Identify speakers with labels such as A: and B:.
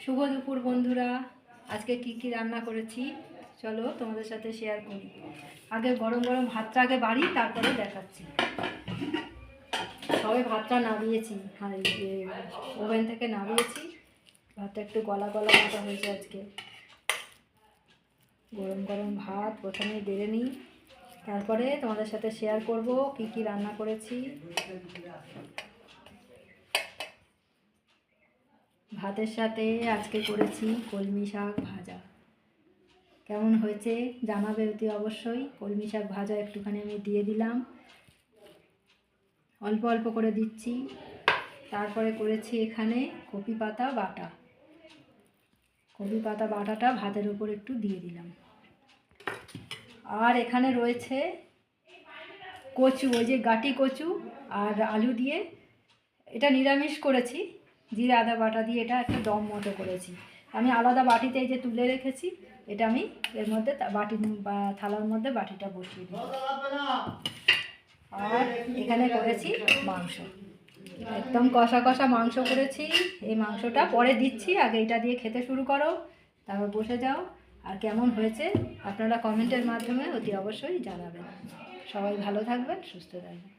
A: শুভ দুপুর বন্ধুরা। আজকে কি রান্না করেছি চলো তোমাদের সাথে শেয়ার করি। আগে গরম গরম ভাতটা আগে বাড়ি, তারপরে দেখাচ্ছি। সবে ভাতটা নামিয়েছি, ওভেন থেকে নামিয়েছি। ভাতটা একটু গলা গলা মতো হয়েছে আজকে। গরম গরম ভাত প্রথমেই বেড়ে নিই, তারপরে তোমাদের সাথে শেয়ার করব কি রান্না করেছি। ভাতের সাথে আজকে করেছি কলমি শাক ভাজা। কেমন হয়েছে জানাবে অতি অবশ্যই। কলমি শাক ভাজা একটুখানি আমি দিয়ে দিলাম, অল্প অল্প করে দিচ্ছি। তারপরে করেছি এখানে কপি পাতা বাটা। কপি পাতা বাটাটা ভাতের উপর একটু দিয়ে দিলাম। আর এখানে রয়েছে কচু, ওই যে গাটি কচু আর আলু দিয়ে, এটা নিরামিষ করেছি। জিরে আদা বাটা দিয়ে এটা একটা দম মতো করেছি। আমি আলাদা বাটিতে এই যে তুলে রেখেছি, এটা আমি এর মধ্যে বাটি বা থালার মধ্যে বাটিটা বসিয়ে দিই। আর এখানে করেছি মাংস, একদম কষা কষা মাংস করেছি। এই মাংসটা পরে দিচ্ছি, আগে এটা দিয়ে খেতে শুরু করো, তারপর বসে যাও। আর কেমন হয়েছে আপনারা কমেন্টের মাধ্যমে অতি অবশ্যই জানাবেন। সবাই ভালো থাকবেন, সুস্থ থাকবেন।